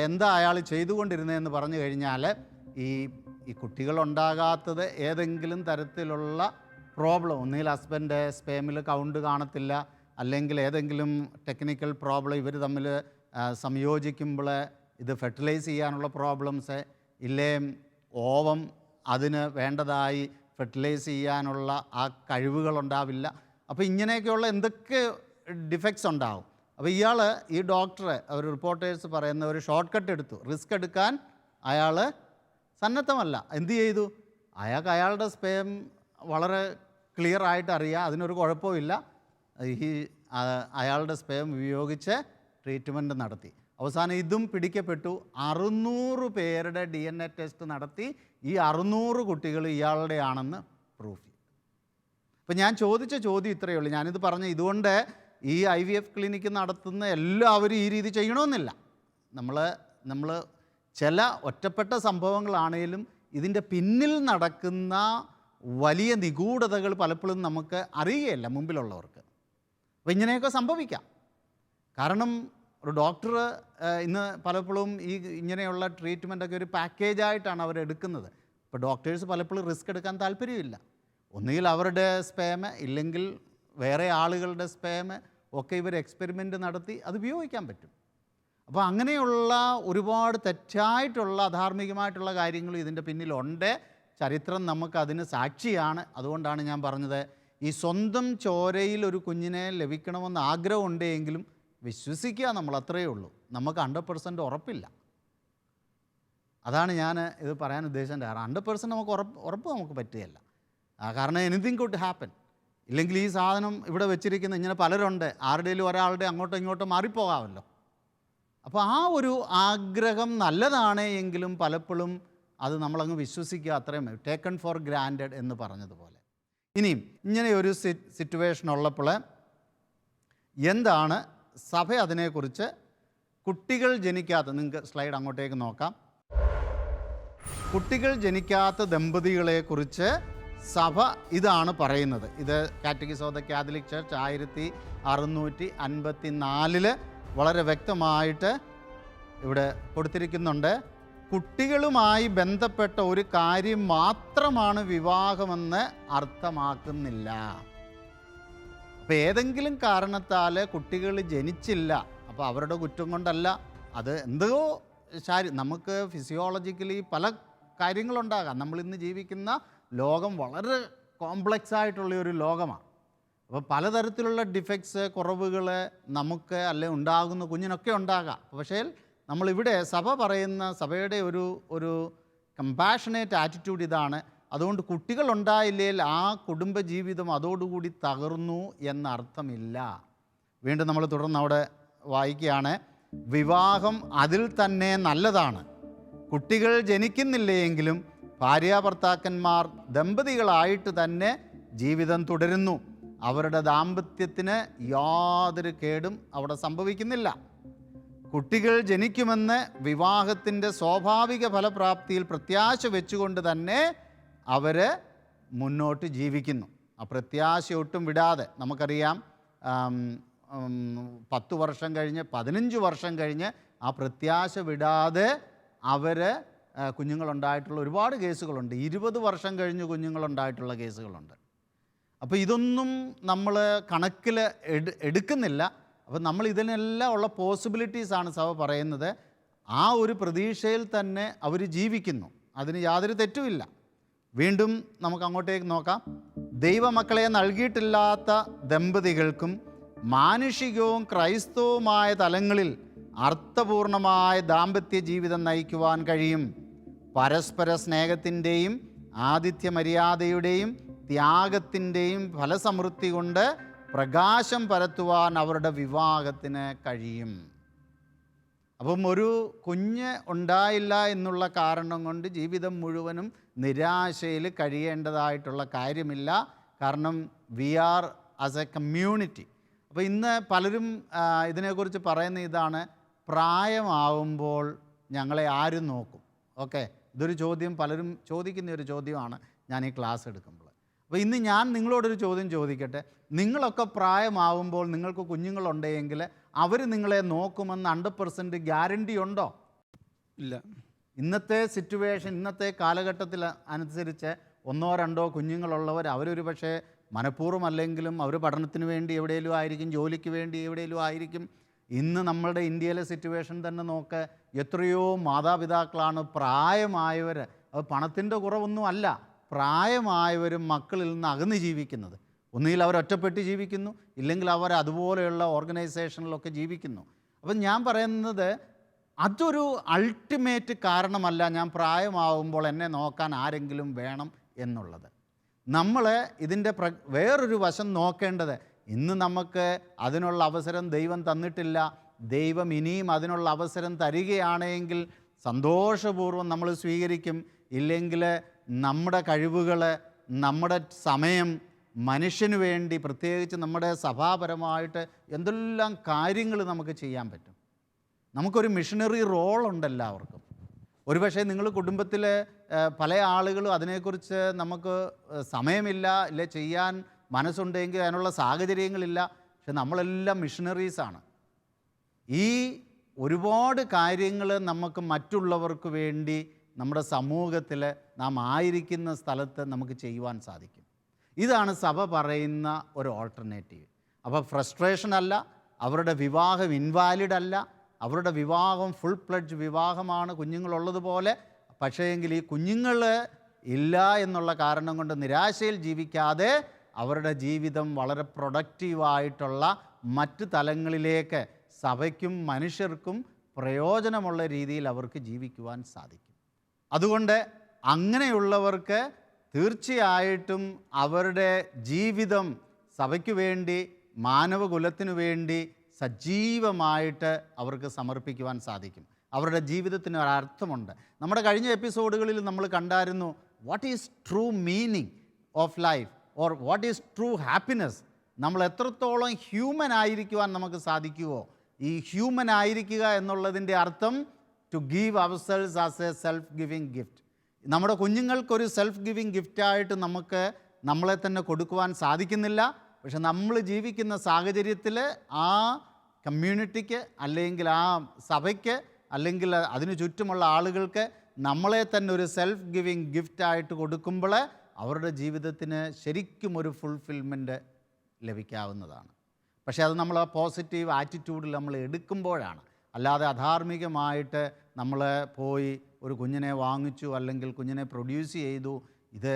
എന്താ അയാൾ ചെയ്തുകൊണ്ടിരുന്നതെന്ന് പറഞ്ഞു കഴിഞ്ഞാൽ ഈ കുട്ടികളുണ്ടാകാത്തത് ഏതെങ്കിലും തരത്തിലുള്ള പ്രോബ്ലം, ഒന്നുകിൽ ഹസ്ബൻഡ് സ്പേമിൽ കൗണ്ട് കാണത്തില്ല, അല്ലെങ്കിൽ ഏതെങ്കിലും ടെക്നിക്കൽ പ്രോബ്ലം ഇവർ തമ്മിൽ സംയോജിക്കുമ്പോൾ ഇത് ഫെർട്ടിലൈസ് ചെയ്യാനുള്ള പ്രോബ്ലംസ്, ഇല്ലേ ഓവം അതിന് വേണ്ടതായി ഫെർട്ടിലൈസ് ചെയ്യാനുള്ള ആ കഴിവുകളുണ്ടാവില്ല. അപ്പോൾ ഇങ്ങനെയൊക്കെയുള്ള എന്തൊക്കെ ഡിഫക്ട്സ് ഉണ്ടാവും. അപ്പോൾ ഈ ഡോക്ടർ ഒരു റിപ്പോർട്ടേഴ്സ് പറയുന്ന ഒരു ഷോർട്ട് കട്ട് എടുത്തു. റിസ്ക് എടുക്കാൻ അയാൾ സന്നദ്ധമല്ല. എന്തു ചെയ്തു? അയാളുടെ സ്പേം വളരെ ക്ലിയർ ആയിട്ട് അറിയാം, അതിനൊരു കുഴപ്പമില്ല. അയാളുടെ സ്പേം ഉപയോഗിച്ച് ട്രീറ്റ്മെൻറ്റ് നടത്തി. അവസാനം ഇതും പിടിക്കപ്പെട്ടു. 600 പേരുടെ DNA ടെസ്റ്റ് നടത്തി ഈ 600 കുട്ടികൾ ഇയാളുടെ ആണെന്ന് പ്രൂഫ് ചെയ്തു. അപ്പോൾ ഞാൻ ചോദിച്ച ചോദ്യം ഇത്രയേ ഉള്ളൂ. ഞാനിത് പറഞ്ഞ ഇതുകൊണ്ട് ഈ IVF ക്ലിനിക്ക് നടത്തുന്ന എല്ലാവരും ഈ രീതി ചെയ്യണമെന്നില്ല. നമ്മൾ ചില ഒറ്റപ്പെട്ട സംഭവങ്ങളാണേലും ഇതിൻ്റെ പിന്നിൽ നടക്കുന്ന വലിയ നിഗൂഢതകൾ പലപ്പോഴും നമുക്ക് അറിയുകയില്ല മുമ്പിലുള്ളവർക്ക്. അപ്പോൾ ഇങ്ങനെയൊക്കെ സംഭവിക്കാം. കാരണം ഒരു ഡോക്ടർ ഇന്ന് പലപ്പോഴും ഇങ്ങനെയുള്ള ട്രീറ്റ്മെൻറ്റൊക്കെ ഒരു പാക്കേജായിട്ടാണ് അവരെടുക്കുന്നത്. ഇപ്പോൾ ഡോക്ടേഴ്സ് പലപ്പോഴും റിസ്ക് എടുക്കാൻ താല്പര്യമില്ല. ഒന്നുകിൽ അവരുടെ സ്പേം, ഇല്ലെങ്കിൽ വേറെ ആളുകളുടെ സ്പേം ഒക്കെ ഇവർ എക്സ്പെരിമെൻ്റ് നടത്തി അത് ഉപയോഗിക്കാൻ പറ്റും. അപ്പോൾ അങ്ങനെയുള്ള ഒരുപാട് തെറ്റായിട്ടുള്ള അധാർമികമായിട്ടുള്ള കാര്യങ്ങൾ ഇതിൻ്റെ പിന്നിലുണ്ട്. ചരിത്രം നമുക്കതിന് സാക്ഷിയാണ്. അതുകൊണ്ടാണ് ഞാൻ പറഞ്ഞത്, ഈ സ്വന്തം ചോരയിൽ ഒരു കുഞ്ഞിനെ ലഭിക്കണമെന്ന് ആഗ്രഹമുണ്ടെങ്കിലും വിശ്വസിക്കുക, നമ്മൾ അത്രയേ ഉള്ളൂ. നമുക്ക് 100% ഉറപ്പില്ല. അതാണ് ഞാൻ ഇത് പറയാൻ ഉദ്ദേശിച്ചത്. 100% നമുക്ക് ഉറപ്പ് നമുക്ക് പറ്റുകയില്ല. കാരണം എനിത്തിങ് കുഡ് ഹാപ്പൻ. ഇല്ലെങ്കിൽ ഈ സാധനം ഇവിടെ വെച്ചിരിക്കുന്ന ഇങ്ങനെ പലരുണ്ട്, ആരുടെയും ഒരാളുടെ അങ്ങോട്ടോ ഇങ്ങോട്ടോ മാറിപ്പോകാമല്ലോ. അപ്പോൾ ആ ഒരു ആഗ്രഹം നല്ലതാണ് എങ്കിലും പലപ്പോഴും അത് നമ്മളങ്ങ് വിശ്വസിക്കുക, അത്രയും ടേക്കൺ ഫോർ ഗ്രാൻഡഡ് എന്ന് പറഞ്ഞതുപോലെ. ഇനിയും ഇങ്ങനെ ഒരു സിറ്റുവേഷൻ ഉള്ളപ്പോൾ എന്താണ് സഭ അതിനെക്കുറിച്ച്, കുട്ടികൾ ജനിക്കാത്ത, നിങ്ങൾക്ക് സ്ലൈഡ് അങ്ങോട്ടേക്ക് നോക്കാം, കുട്ടികൾ ജനിക്കാത്ത ദമ്പതികളെക്കുറിച്ച് സഭ ഇതാണ് പറയുന്നത്. ഇത് catechism of the Catholic church 1654 വളരെ വ്യക്തമായിട്ട് ഇവിടെ കൊടുത്തിരിക്കുന്നുണ്ട്. കുട്ടികളുമായി ബന്ധപ്പെട്ട ഒരു കാര്യം മാത്രമാണ് വിവാഹമെന്ന് അർത്ഥമാക്കുന്നില്ല. അപ്പോൾ ഏതെങ്കിലും കാരണത്താൽ കുട്ടികൾ ജനിച്ചില്ല, അപ്പോൾ അവരുടെ കുറ്റം കൊണ്ടല്ല, അത് എന്തോ നമുക്ക് ഫിസിയോളജിക്കലി പല കാര്യങ്ങളുണ്ടാകാം. നമ്മളിന്ന് ജീവിക്കുന്ന ലോകം വളരെ കോംപ്ലക്സ് ആയിട്ടുള്ളൊരു ലോകമാണ്. അപ്പോൾ പലതരത്തിലുള്ള ഡിഫക്ട്സ്, കുറവുകൾ നമുക്ക് അല്ലെ ഉണ്ടാകുന്ന കുഞ്ഞിനൊക്കെ ഉണ്ടാകാം. പക്ഷേ നമ്മളിവിടെ സഭ പറയുന്ന, സഭയുടെ ഒരു കമ്പാഷനേറ്റ് ആറ്റിറ്റ്യൂഡ് ഇതാണ്. അതുകൊണ്ട് കുട്ടികളുണ്ടായില്ലെങ്കിൽ ആ കുടുംബജീവിതം അതോടുകൂടി തകർന്നു എന്നർത്ഥമില്ല. വീണ്ടും നമ്മൾ തുടർന്ന് അവിടെ വായിക്കുകയാണ്, വിവാഹം അതിൽ തന്നെ നല്ലതാണ്. കുട്ടികൾ ജനിക്കുന്നില്ലെങ്കിലും ഭാര്യാഭർത്താക്കന്മാർ ദമ്പതികളായിട്ട് തന്നെ ജീവിതം തുടരുന്നു. അവരുടെ ദാമ്പത്യത്തിന് യാതൊരു കേടും അവിടെ സംഭവിക്കുന്നില്ല. കുട്ടികൾ ജനിക്കുമെന്ന് വിവാഹത്തിൻ്റെ സ്വാഭാവിക ഫലപ്രാപ്തിയിൽ പ്രത്യാശ വെച്ചുകൊണ്ട് തന്നെ അവർ മുന്നോട്ട് ജീവിക്കുന്നു. ആ പ്രത്യാശ ഒട്ടും വിടാതെ, നമുക്കറിയാം 10 വർഷം കഴിഞ്ഞ് 15 വർഷം കഴിഞ്ഞ് ആ പ്രത്യാശ വിടാതെ അവർ കുഞ്ഞുങ്ങളുണ്ടായിട്ടുള്ള ഒരുപാട് കേസുകളുണ്ട്. 20 വർഷം കഴിഞ്ഞ് കുഞ്ഞുങ്ങളുണ്ടായിട്ടുള്ള കേസുകളുണ്ട്. അപ്പോൾ ഇതൊന്നും നമ്മൾ കണക്കിൽ എടുക്കുന്നില്ല. അപ്പോൾ നമ്മൾ ഇതിനെല്ലാം ഉള്ള പോസിബിലിറ്റീസാണ് സഭ പറയുന്നത്. ആ ഒരു പ്രതീക്ഷയിൽ തന്നെ അവർ ജീവിക്കുന്നു, അതിന് യാതൊരു തെറ്റുമില്ല. വീണ്ടും നമുക്ക് അങ്ങോട്ടേക്ക് നോക്കാം. ദൈവമക്കളെ നൽകിയിട്ടില്ലാത്ത ദമ്പതികൾക്കും മാനുഷികവും ക്രൈസ്തവവുമായ തലങ്ങളിൽ അർത്ഥപൂർണമായ ദാമ്പത്യ ജീവിതം നയിക്കുവാൻ കഴിയും. പരസ്പര സ്നേഹത്തിൻ്റെയും ആതിഥ്യമര്യാദയുടെയും ത്യാഗത്തിൻ്റെയും ഫലസമൃദ്ധി കൊണ്ട് പ്രകാശം പരത്തുവാൻ അവരുടെ വിവാഹത്തിന് കഴിയും. അപ്പം ഒരു കുഞ്ഞ് ഉണ്ടായില്ല എന്നുള്ള കാരണം കൊണ്ട് ജീവിതം മുഴുവനും നിരാശയിൽ കഴിയേണ്ടതായിട്ടുള്ള കാര്യമില്ല. കാരണം we are as a community. അപ്പോൾ ഇന്ന് പലരും ഇതിനെക്കുറിച്ച് പറയുന്ന ഇതാണ്, പ്രായമാവുമ്പോൾ ഞങ്ങളെ ആരും നോക്കും? ഓക്കെ, ഇതൊരു ചോദ്യം പലരും ചോദിക്കുന്ന ഒരു ചോദ്യമാണ് ഞാൻ ഈ ക്ലാസ് എടുക്കുമ്പോൾ. അപ്പോൾ ഇന്ന് ഞാൻ നിങ്ങളോടൊരു ചോദ്യം ചോദിക്കട്ടെ. നിങ്ങളൊക്കെ പ്രായമാവുമ്പോൾ നിങ്ങൾക്ക് കുഞ്ഞുങ്ങളുണ്ടെങ്കിൽ അവർ നിങ്ങളെ നോക്കുമെന്ന് 100% ഗ്യാരണ്ടി ഉണ്ടോ? ഇല്ല. ഇന്നത്തെ സിറ്റുവേഷൻ, ഇന്നത്തെ കാലഘട്ടത്തിൽ അനുസരിച്ച് 1-2 കുഞ്ഞുങ്ങളുള്ളവർ അവരൊരു പക്ഷേ മനഃപൂർവ്വം അല്ലെങ്കിലും അവർ പഠനത്തിന് വേണ്ടി എവിടെയെങ്കിലും ആയിരിക്കും, ജോലിക്ക് വേണ്ടി എവിടെയെങ്കിലും ആയിരിക്കും. ഇന്ന് നമ്മളുടെ ഇന്ത്യയിലെ സിറ്റുവേഷൻ തന്നെ നോക്ക്, എത്രയോ മാതാപിതാക്കളാണ് പ്രായമായവർ. അത് പണത്തിൻ്റെ കുറവൊന്നും അല്ല, പ്രായമായവരും മക്കളിൽ നിന്ന് അകന്ന് ജീവിക്കുന്നത്. ഒന്നുകിൽ അവർ ഒറ്റപ്പെട്ട് ജീവിക്കുന്നു, ഇല്ലെങ്കിൽ അവർ അതുപോലെയുള്ള ഓർഗനൈസേഷനിലൊക്കെ ജീവിക്കുന്നു. അപ്പം ഞാൻ പറയുന്നത് അതൊരു അൾട്ടിമേറ്റ് കാരണമല്ല ഞാൻ പ്രായമാവുമ്പോൾ എന്നെ നോക്കാൻ ആരെങ്കിലും വേണം എന്നുള്ളത്. നമ്മൾ ഇതിൻ്റെ വേറൊരു വശം നോക്കേണ്ടത്, ഇന്ന് നമുക്ക് അതിനുള്ള അവസരം ദൈവം തന്നിട്ടില്ല. ദൈവം ഇനിയും അതിനുള്ള അവസരം തരികയാണെങ്കിൽ സന്തോഷപൂർവ്വം നമ്മൾ സ്വീകരിക്കും. ഇല്ലെങ്കിൽ നമ്മുടെ കഴിവുകൾ, നമ്മുടെ സമയം മനുഷ്യന് വേണ്ടി, പ്രത്യേകിച്ച് നമ്മുടെ സഭാപരമായിട്ട് എന്തെല്ലാം കാര്യങ്ങൾ നമുക്ക് ചെയ്യാൻ പറ്റും. നമുക്കൊരു മിഷണറി റോളുണ്ട് എല്ലാവർക്കും. ഒരുപക്ഷെ നിങ്ങൾ കുടുംബത്തിൽ പല ആളുകളും അതിനെക്കുറിച്ച് നമുക്ക് സമയമില്ല, ഇല്ല ചെയ്യാൻ മനസ്സുണ്ടെങ്കിൽ അതിനുള്ള സാഹചര്യങ്ങളില്ല. പക്ഷെ നമ്മളെല്ലാം മിഷണറീസാണ്. ഈ ഒരുപാട് കാര്യങ്ങൾ നമുക്ക് മറ്റുള്ളവർക്ക് വേണ്ടി നമ്മുടെ സമൂഹത്തിൽ നാം ആയിരിക്കുന്ന സ്ഥലത്ത് നമുക്ക് ചെയ്യുവാൻ സാധിക്കും. ഇതാണ് സഭ പറയുന്ന ഒരു ഓൾട്ടർനേറ്റീവ്. അപ്പോൾ ഫ്രസ്ട്രേഷൻ അല്ല, അവരുടെ വിവാഹം ഇൻവാലിഡ് അല്ല, അവരുടെ വിവാഹം ഫുൾ പ്ലഡ്ജ് വിവാഹമാണ് കുഞ്ഞുങ്ങളുള്ളതുപോലെ. പക്ഷേ എങ്കിൽ ഈ കുഞ്ഞുങ്ങൾ ഇല്ല എന്നുള്ള കാരണം കൊണ്ട് നിരാശയിൽ ജീവിക്കാതെ അവരുടെ ജീവിതം വളരെ പ്രൊഡക്റ്റീവായിട്ടുള്ള മറ്റ് തലങ്ങളിലേക്ക് സഭയ്ക്കും മനുഷ്യർക്കും പ്രയോജനമുള്ള രീതിയിൽ അവർക്ക് ജീവിക്കുവാൻ സാധിക്കും. അതുകൊണ്ട് അങ്ങനെയുള്ളവർക്ക് തീർച്ചയായിട്ടും അവരുടെ ജീവിതം സഭയ്ക്ക് വേണ്ടി, മാനവകുലത്തിനു വേണ്ടി സജീവമായിട്ട് അവർക്ക് സമർപ്പിക്കുവാൻ സാധിക്കും. അവരുടെ ജീവിതത്തിന് ഒരർത്ഥമുണ്ട്. നമ്മുടെ കഴിഞ്ഞ എപ്പിസോഡുകളിൽ നമ്മൾ കണ്ടായിരുന്നു what is true meaning of life or what is true happiness. നമ്മൾ എത്രത്തോളം ഹ്യൂമൻ ആയിരിക്കുവാൻ നമുക്ക് സാധിക്കുമോ, ഈ ഹ്യൂമൻ ആയിരിക്കുക എന്നുള്ളതിൻ്റെ അർത്ഥം to give ourselves as a self giving gift. നമ്മുടെ കുഞ്ഞുങ്ങൾക്കൊരു സെൽഫ് ഗിവിങ് ഗിഫ്റ്റായിട്ട് നമുക്ക് നമ്മളെ തന്നെ കൊടുക്കുവാൻ സാധിക്കുന്നില്ല. പക്ഷെ നമ്മൾ ജീവിക്കുന്ന സാഹചര്യത്തിൽ ആ കമ്മ്യൂണിറ്റിക്ക്, അല്ലെങ്കിൽ ആ സഭയ്ക്ക്, അല്ലെങ്കിൽ അതിനു ചുറ്റുമുള്ള ആളുകൾക്ക് നമ്മളെ തന്നെ ഒരു സെൽഫ് ഗിവിങ് ഗിഫ്റ്റായിട്ട് കൊടുക്കുമ്പോൾ അവരുടെ ജീവിതത്തിന് ശരിക്കും ഒരു ഫുൾഫിൽമെൻറ്റ് ലഭിക്കാവുന്നതാണ്. പക്ഷേ അത് നമ്മൾ ആ പോസിറ്റീവ് ആറ്റിറ്റ്യൂഡിൽ നമ്മൾ എടുക്കുമ്പോഴാണ്. അല്ലാതെ അധാർമികമായിട്ട് നമ്മൾ പോയി ഒരു കുഞ്ഞിനെ വാങ്ങിച്ചു, അല്ലെങ്കിൽ കുഞ്ഞിനെ പ്രൊഡ്യൂസ് ചെയ്തു, ഇത്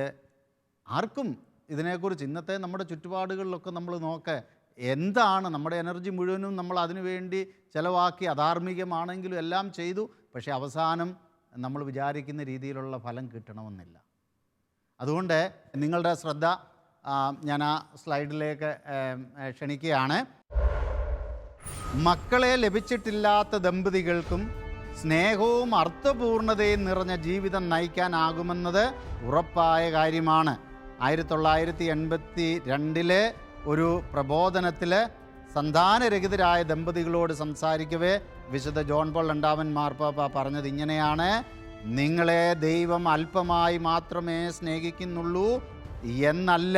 ആർക്കും ഇതിനെക്കുറിച്ച് ഇന്നത്തെ നമ്മുടെ ചുറ്റുപാടുകളിലൊക്കെ നമ്മൾ നോക്ക്, എന്താണ് നമ്മുടെ എനർജി മുഴുവനും നമ്മൾ അതിനു വേണ്ടി ചിലവാക്കി, അധാർമികമാണെങ്കിലും എല്ലാം ചെയ്തു. പക്ഷേ അവസാനം നമ്മൾ വിചാരിക്കുന്ന രീതിയിലുള്ള ഫലം കിട്ടണമെന്നില്ല. അതുകൊണ്ട് നിങ്ങളുടെ ശ്രദ്ധ ഞാൻ ആ സ്ലൈഡിലേക്ക് ക്ഷണിക്കുകയാണ്. മക്കളെ ലഭിച്ചിട്ടില്ലാത്ത ദമ്പതികൾക്കും സ്നേഹവും അർത്ഥപൂർണതയും നിറഞ്ഞ ജീവിതം നയിക്കാനാകുമെന്നത് ഉറപ്പായ കാര്യമാണ്. 1982 ഒരു പ്രബോധനത്തിൽ സന്താനരഹിതരായ ദമ്പതികളോട് സംസാരിക്കവേ വിശുദ്ധ ജോൺ പോൾ രണ്ടാമൻ മാർപ്പാപ്പ പറഞ്ഞത് ഇങ്ങനെയാണ്: നിങ്ങളെ ദൈവം അല്പമായി മാത്രമേ സ്നേഹിക്കുന്നുള്ളൂ എന്നല്ല,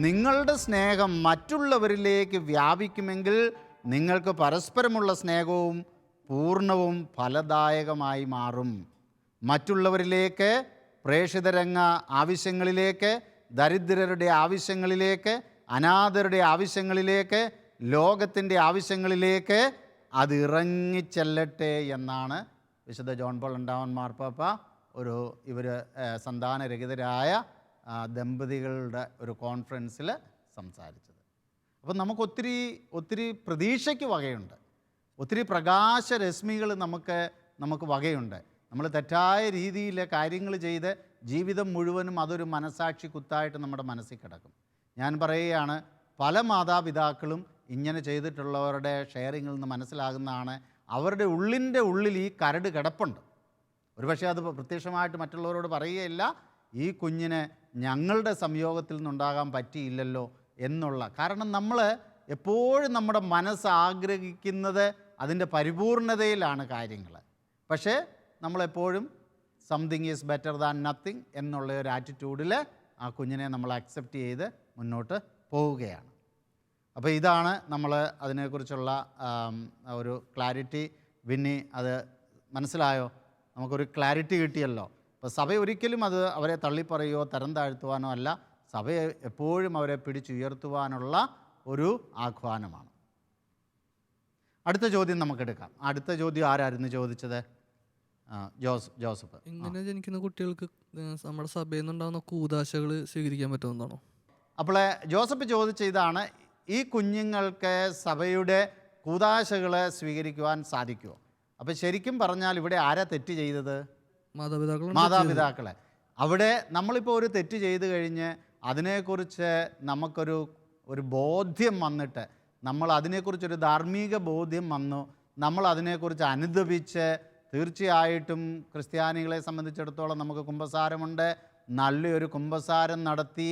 നിങ്ങളുടെ സ്നേഹം മറ്റുള്ളവരിലേക്ക് വ്യാപിക്കുമെങ്കിൽ നിങ്ങൾക്ക് പരസ്പരമുള്ള സ്നേഹവും പൂർണ്ണവും ഫലദായകമായി മാറും. മറ്റുള്ളവരിലേക്ക്, പ്രേക്ഷിതരംഗ ആവശ്യങ്ങളിലേക്ക്, ദരിദ്രരുടെ ആവശ്യങ്ങളിലേക്ക്, അനാഥരുടെ ആവശ്യങ്ങളിലേക്ക്, ലോകത്തിൻ്റെ ആവശ്യങ്ങളിലേക്ക് അത് ഇറങ്ങിച്ചെല്ലട്ടെ എന്നാണ് വിശുദ്ധ ജോൺ പോൾ രണ്ടാമൻ മാർപ്പാപ്പ ഇവർ സന്താനരഹിതരായ ദമ്പതികളുടെ ഒരു കോൺഫറൻസിൽ സംസാരിച്ചത്. അപ്പം നമുക്ക് ഒത്തിരി പ്രതീക്ഷയ്ക്ക് വകയുണ്ട്, ഒത്തിരി പ്രകാശരശ്മികൾ നമുക്ക് വകയുണ്ട്. നമ്മൾ തെറ്റായ രീതിയിൽ കാര്യങ്ങൾ ചെയ്ത് ജീവിതം മുഴുവനും അതൊരു മനസാക്ഷി കുത്തായിട്ട് നമ്മുടെ മനസ്സിൽ കിടക്കും. ഞാൻ പറയുകയാണ്, പല മാതാപിതാക്കളും ഇങ്ങനെ ചെയ്തിട്ടുള്ളവരുടെ ഷെയറിങ്ങിൽ നിന്ന് മനസ്സിലാകുന്നതാണ്, അവരുടെ ഉള്ളിൽ ഈ കരട് കിടപ്പുണ്ട്. ഒരുപക്ഷെ അത് പ്രത്യക്ഷമായിട്ട് മറ്റുള്ളവരോട് പറയുകയില്ല, ഈ കുഞ്ഞിന് ഞങ്ങളുടെ സംയോഗത്തിൽ നിന്നുണ്ടാകാൻ പറ്റിയില്ലല്ലോ എന്നുള്ള. കാരണം നമ്മൾ എപ്പോഴും നമ്മുടെ മനസ്സ് ആഗ്രഹിക്കുന്നത് അതിൻ്റെ പരിപൂർണതയിലാണ് കാര്യങ്ങൾ. പക്ഷേ നമ്മളെപ്പോഴും something is better than nothing എന്നുള്ള ഒരു ആറ്റിറ്റ്യൂഡിൽ ആ കുഞ്ഞിനെ നമ്മൾ അക്സെപ്റ്റ് ചെയ്ത് മുന്നോട്ട് പോവുകയാണ്. അപ്പോൾ ഇതാണ് നമ്മൾ അതിനെക്കുറിച്ചുള്ള ഒരു ക്ലാരിറ്റി. വിന്നി, അത് മനസ്സിലായോ? നമുക്കൊരു ക്ലാരിറ്റി കിട്ടിയല്ലോ. അപ്പോൾ സഭ ഒരിക്കലും അവരെ തള്ളിപ്പറയുകയോ തരം താഴ്ത്തുവാനോ അല്ല, സഭയെ എപ്പോഴും അവരെ പിടിച്ചുയർത്തുവാനുള്ള ഒരു ആഹ്വാനമാണ്. അടുത്ത ചോദ്യം നമുക്കെടുക്കാം. അടുത്ത ചോദ്യം ആരായിരുന്നു ചോദിച്ചത്? ജോസഫ്. ഇങ്ങനെ ജനിക്കുന്ന കുട്ടികൾക്ക് നമ്മുടെ സഭയിൽ നിന്നുണ്ടാകുന്ന കൂദാശകൾ സ്വീകരിക്കാൻ പറ്റുമെന്നാണോ? അപ്പോൾ ജോസഫ് ചോദിച്ച ഇതാണ്, ഈ കുഞ്ഞുങ്ങൾക്ക് സഭയുടെ കൂദാശകൾ സ്വീകരിക്കുവാൻ സാധിക്കുമോ? അപ്പോൾ ശരിക്കും പറഞ്ഞാൽ ഇവിടെ ആരാ തെറ്റ് ചെയ്തത്? മാതാപിതാക്കളെ. അവിടെ നമ്മളിപ്പോൾ ഒരു തെറ്റ് ചെയ്ത് കഴിഞ്ഞ് അതിനെക്കുറിച്ച് നമുക്കൊരു ബോധ്യം വന്നിട്ട്, നമ്മൾ അതിനെക്കുറിച്ചൊരു ധാർമ്മിക ബോധ്യം വന്നു, നമ്മൾ അതിനെക്കുറിച്ച് അനുദപിച്ച്, തീർച്ചയായിട്ടും ക്രിസ്ത്യാനികളെ സംബന്ധിച്ചിടത്തോളം നമുക്ക് കുമ്പസാരമുണ്ട്, നല്ലൊരു കുമ്പസാരം നടത്തി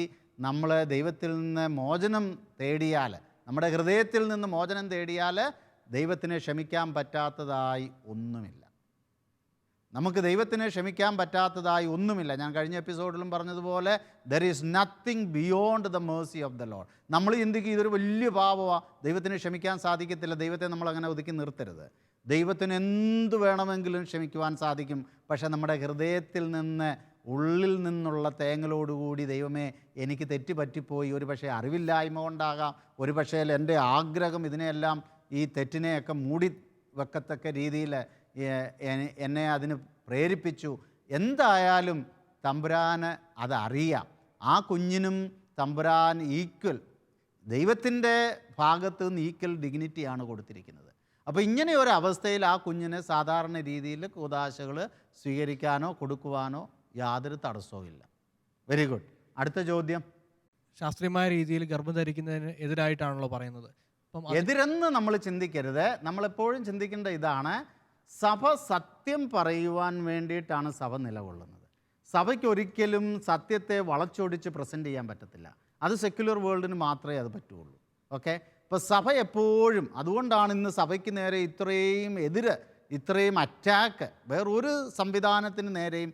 നമ്മൾ ദൈവത്തിൽ നിന്ന് മോചനം തേടിയാൽ, നമ്മുടെ ഹൃദയത്തിൽ നിന്ന് മോചനം തേടിയാൽ ദൈവത്തിനെ ക്ഷമിക്കാൻ പറ്റാത്തതായി ഒന്നുമില്ല. നമുക്ക് ദൈവത്തിനെ ക്ഷമിക്കാൻ പറ്റാത്തതായി ഒന്നുമില്ല. ഞാൻ കഴിഞ്ഞ എപ്പിസോഡിലും പറഞ്ഞതുപോലെ there is nothing beyond the Mercy of the Lord. നമ്മൾ ചിന്തിക്കും ഇതൊരു വലിയ പാപമാണ്, ദൈവത്തിന് ക്ഷമിക്കാൻ സാധിക്കത്തില്ല. ദൈവത്തെ നമ്മളങ്ങനെ ഒതുക്കി നിർത്തരുത്. ദൈവത്തിന് എന്ത് വേണമെങ്കിലും ക്ഷമിക്കുവാൻ സാധിക്കും. പക്ഷേ നമ്മുടെ ഹൃദയത്തിൽ നിന്ന്, ഉള്ളിൽ നിന്നുള്ള തേങ്ങലോടുകൂടി ദൈവമേ എനിക്ക് തെറ്റുപറ്റിപ്പോയി, ഒരു പക്ഷേ അറിവില്ലായ്മ കൊണ്ടാകാം, ഒരു പക്ഷേ എൻ്റെ ആഗ്രഹം ഇതിനെയെല്ലാം, ഈ തെറ്റിനെയൊക്കെ മൂടി വെക്കത്തക്ക രീതിയിൽ എന്നെ അതിന് പ്രേരിപ്പിച്ചു. എന്തായാലും തമ്പുരാന് അതറിയാം. ആ കുഞ്ഞിനും തമ്പുരാൻ ഈക്വൽ, ദൈവത്തിൻ്റെ ഭാഗത്ത് നിന്ന് ഈക്വൽ ഡിഗ്നിറ്റിയാണ് കൊടുത്തിരിക്കുന്നത്. അപ്പോൾ ഇങ്ങനെ ഒരു അവസ്ഥയിൽ ആ കുഞ്ഞിന് സാധാരണ രീതിയിൽ കൂദാശകൾ സ്വീകരിക്കാനോ കൊടുക്കുവാനോ യാതൊരു തടസ്സവും ഇല്ല. Very good. അടുത്ത ചോദ്യം. ശാസ്ത്രീയമായ രീതിയിൽ ഗർഭം ധരിക്കുന്നതിന് എതിരായിട്ടാണല്ലോ പറയുന്നത്. എതിരെന്ന് നമ്മൾ ചിന്തിക്കരുത്. നമ്മളെപ്പോഴും ചിന്തിക്കേണ്ട ഇതാണ്, സഭ സത്യം പറയുവാൻ വേണ്ടിയിട്ടാണ് സഭ നിലകൊള്ളുന്നത്. സഭയ്ക്ക് ഒരിക്കലും സത്യത്തെ വളച്ചൊടിച്ച് പ്രസൻറ്റ് ചെയ്യാൻ പറ്റത്തില്ല. അത് സെക്യുലർ വേൾഡിന് മാത്രമേ അത് പറ്റുള്ളൂ. ഓക്കെ. ഇപ്പോൾ സഭ എപ്പോഴും, അതുകൊണ്ടാണ് ഇന്ന് സഭയ്ക്ക് നേരെ ഇത്രയും അറ്റാക്ക് വേറൊരു സംവിധാനത്തിന് നേരെയും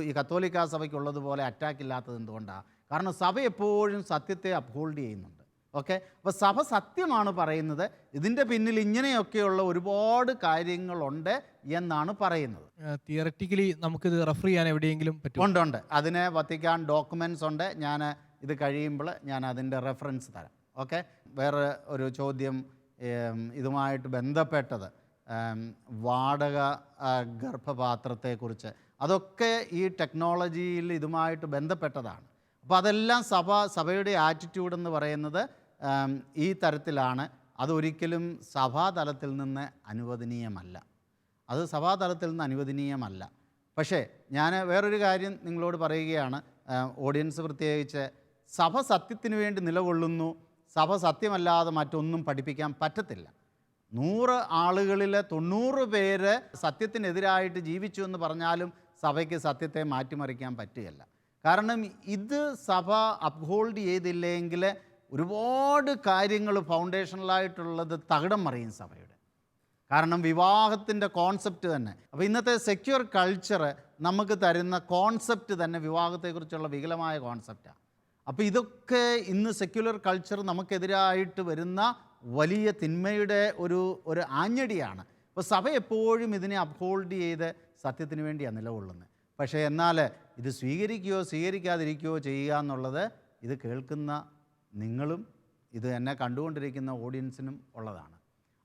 ഈ കത്തോലിക്ക സഭയ്ക്കുള്ളതുപോലെ അറ്റാക്ക് ഇല്ലാത്തത് എന്തുകൊണ്ടാണ്? കാരണം സഭ എപ്പോഴും സത്യത്തെ അപ്ഹോൾഡ് ചെയ്യുന്നുണ്ട്. ഓക്കെ. അപ്പോൾ സഭ സത്യമാണ് പറയുന്നത്. ഇതിൻ്റെ പിന്നിൽ ഇങ്ങനെയൊക്കെയുള്ള ഒരുപാട് കാര്യങ്ങളുണ്ട് എന്നാണ് പറയുന്നത്. തിയററ്റിക്കലി നമുക്കിത് റെഫർ ചെയ്യാൻ എവിടെയെങ്കിലും പറ്റും? ഉണ്ട്. അതിന് വത്തിക്കാൻ ഡോക്യുമെൻറ്റ്സ് ഉണ്ട്. ഞാൻ ഇത് കഴിയുമ്പോൾ ഞാൻ അതിൻ്റെ റെഫറൻസ് തരാം. ഓക്കെ. വേറെ ഒരു ചോദ്യം ഇതുമായിട്ട് ബന്ധപ്പെട്ടത്, വാടക ഗർഭപാത്രത്തെക്കുറിച്ച്. അതൊക്കെ ഈ ടെക്നോളജിയിൽ ഇതുമായിട്ട് ബന്ധപ്പെട്ടതാണ്. അപ്പോൾ അതെല്ലാം സഭയുടെ ആറ്റിറ്റ്യൂഡ് എന്ന് പറയുന്നത് ഈ തരത്തിലാണ്. അതൊരിക്കലും സഭാതലത്തിൽ നിന്ന് അനുവദനീയമല്ല. പക്ഷേ ഞാൻ വേറൊരു കാര്യം നിങ്ങളോട് പറയുകയാണ്, ഓഡിയൻസ് പ്രത്യേകിച്ച്. സഭ സത്യത്തിന് വേണ്ടി നിലകൊള്ളുന്നു. സഭ സത്യമല്ലാതെ മറ്റൊന്നും പഠിപ്പിക്കാൻ പറ്റത്തില്ല. 100 ആളുകളിൽ 90 പേര് സത്യത്തിനെതിരായിട്ട് ജീവിച്ചു എന്ന് പറഞ്ഞാലും സഭയ്ക്ക് സത്യത്തെ മാറ്റിമറിക്കാൻ പറ്റുകയില്ല. കാരണം ഇത് സഭ അപ്ഹോൾഡ് ചെയ്തില്ലെങ്കിൽ ഒരുപാട് കാര്യങ്ങൾ ഫൗണ്ടേഷണലായിട്ടുള്ളത് തകിടം മറിയും സഭയുടെ. കാരണം വിവാഹത്തിൻ്റെ കോൺസെപ്റ്റ് തന്നെ, അപ്പോൾ ഇന്നത്തെ സെക്യുലർ കൾച്ചർ നമുക്ക് തരുന്ന കോൺസെപ്റ്റ് തന്നെ വിവാഹത്തെക്കുറിച്ചുള്ള വികലമായ കോൺസെപ്റ്റാണ്. അപ്പോൾ ഇതൊക്കെ ഇന്ന് സെക്യുലർ കൾച്ചർ നമുക്കെതിരായിട്ട് വരുന്ന വലിയ തിന്മയുടെ ഒരു ആഞ്ഞടിയാണ്. അപ്പോൾ സഭ എപ്പോഴും ഇതിനെ അപ്ഹോൾഡ് ചെയ്ത് സത്യത്തിന് വേണ്ടിയാണ് നിലകൊള്ളുന്നത്. പക്ഷേ എന്നാൽ ഇത് സ്വീകരിക്കുകയോ സ്വീകരിക്കാതിരിക്കുകയോ ചെയ്യുക എന്നുള്ളത് ഇത് കേൾക്കുന്ന നിങ്ങളും ഇത് എന്നെ കണ്ടുകൊണ്ടിരിക്കുന്ന ഓഡിയൻസിനും ഉള്ളതാണ്.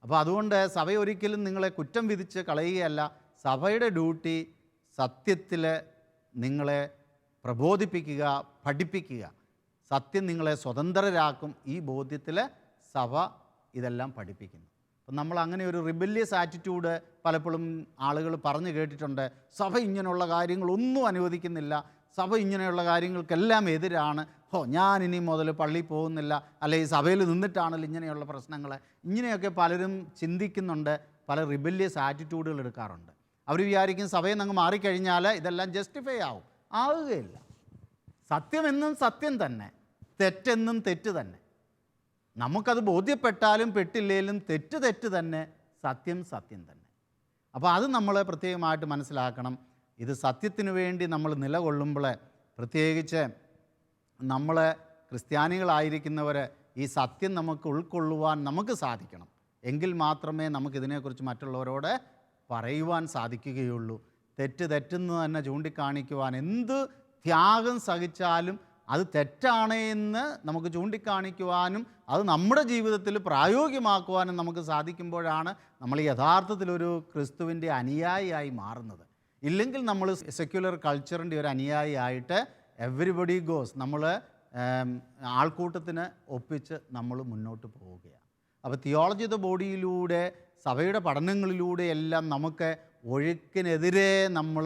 അപ്പോൾ അതുകൊണ്ട് സഭ ഒരിക്കലും നിങ്ങളെ കുറ്റം വിധിച്ച് കളയുകയല്ല. സഭയുടെ ഡ്യൂട്ടി സത്യത്തിൽ നിങ്ങളെ പ്രബോധിപ്പിക്കുക, പഠിപ്പിക്കുക. സത്യം നിങ്ങളെ സ്വതന്ത്രരാക്കും. ഈ ബോധ്യത്തിൽ സഭ ഇതെല്ലാം പഠിപ്പിക്കുന്നു. അപ്പം നമ്മൾ അങ്ങനെ ഒരു റിബല്യസ് ആറ്റിറ്റ്യൂഡ് പലപ്പോഴും ആളുകൾ പറഞ്ഞു കേട്ടിട്ടുണ്ട്. സഭ ഇങ്ങനെയുള്ള കാര്യങ്ങളൊന്നും അനുവദിക്കുന്നില്ല, സഭ ഇങ്ങനെയുള്ള കാര്യങ്ങൾക്കെല്ലാം എതിരാണ്, ഞാനിനി മുതൽ പള്ളിയിൽ പോകുന്നില്ല, അല്ലെങ്കിൽ സഭയിൽ നിന്നിട്ടാണല്ലോ ഇങ്ങനെയുള്ള പ്രശ്നങ്ങൾ. ഇങ്ങനെയൊക്കെ പലരും ചിന്തിക്കുന്നുണ്ട്, പല റിബല്യസ് ആറ്റിറ്റ്യൂഡുകൾ എടുക്കാറുണ്ട്. അവർ വിചാരിക്കും സഭയിൽ നിന്ന് മാറിക്കഴിഞ്ഞാൽ ഇതെല്ലാം ജസ്റ്റിഫൈ ആവുകയില്ല. സത്യമെന്നും സത്യം തന്നെ, തെറ്റെന്നും തെറ്റ് തന്നെ. നമുക്കത് ബോധ്യപ്പെട്ടാലും പെട്ടില്ലേലും തെറ്റ് തന്നെ, സത്യം സത്യം തന്നെ. അപ്പോൾ അത് നമ്മൾ പ്രത്യേകമായിട്ട് മനസ്സിലാക്കണം. ഇത് സത്യത്തിന് വേണ്ടി നമ്മൾ നിലകൊള്ളുമ്പോൾ, പ്രത്യേകിച്ച് നമ്മൾ ക്രിസ്ത്യാനികളായിരിക്കുന്നവർ ഈ സത്യം നമുക്ക് ഉൾക്കൊള്ളുവാൻ നമുക്ക് സാധിക്കണം. എങ്കിൽ മാത്രമേ നമുക്കിതിനെക്കുറിച്ച് മറ്റുള്ളവരോട് പറയുവാൻ സാധിക്കുകയുള്ളൂ. തെറ്റെന്ന് തന്നെ ചൂണ്ടിക്കാണിക്കുവാൻ എന്ത് ത്യാഗം സഹിച്ചാലും അത് തെറ്റാണ് എന്ന് നമുക്ക് ചൂണ്ടിക്കാണിക്കുവാനും അത് നമ്മുടെ ജീവിതത്തിൽ പ്രായോഗികമാക്കുവാനും നമുക്ക് സാധിക്കുമ്പോഴാണ് നമ്മൾ യഥാർത്ഥത്തിലൊരു ക്രിസ്തുവിൻ്റെ അനുയായിയായി മാറുന്നത്. ഇല്ലെങ്കിൽ നമ്മൾ സെക്യുലർ കൾച്ചറിൻ്റെ ഒരു അനുയായി ആയിട്ട് എവരിബഡി ഗോസ്, നമ്മൾ ആൾക്കൂട്ടത്തിന് ഒപ്പിച്ച് നമ്മൾ മുന്നോട്ട് പോവുകയാണ്. അപ്പോൾ തിയോളജി ഓഫ് ദ ബോഡിയിലൂടെ, സഭയുടെ പഠനങ്ങളിലൂടെ എല്ലാം നമുക്ക് ഒഴുക്കിനെതിരെ നമ്മൾ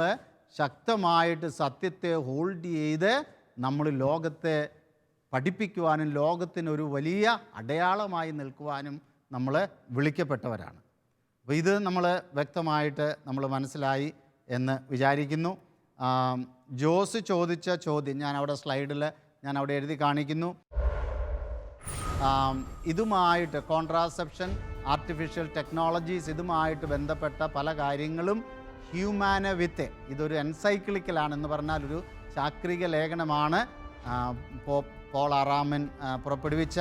ശക്തമായിട്ട് സത്യത്തെ ഹോൾഡ് ചെയ്ത് നമ്മൾ ലോകത്തെ പഠിപ്പിക്കുവാനും ലോകത്തിനൊരു വലിയ അടയാളമായി നിൽക്കുവാനും നമ്മൾ വിളിക്കപ്പെട്ടവരാണ്. അപ്പോൾ ഇത് നമ്മൾ വ്യക്തമായിട്ട് നമ്മൾ മനസ്സിലായി എന്ന് വിചാരിക്കുന്നു. ജോസ് ചോദിച്ച ചോദ്യം ഞാൻ അവിടെ സ്ലൈഡിൽ ഞാൻ അവിടെ എഴുതി കാണിക്കുന്നു. ഇതുമായിട്ട് കോൺട്രാസെപ്ഷൻ, ആർട്ടിഫിഷ്യൽ ടെക്നോളജീസ്, ഇതുമായിട്ട് ബന്ധപ്പെട്ട പല കാര്യങ്ങളും ഹ്യൂമാനവിത്ത്, ഇതൊരു എൻസൈക്ലിക്കലാണെന്ന് പറഞ്ഞാൽ ഒരു ചാക്രിക ലേഖനമാണ് പോൾ ആറാമൻ പുറപ്പെടുവിച്ച.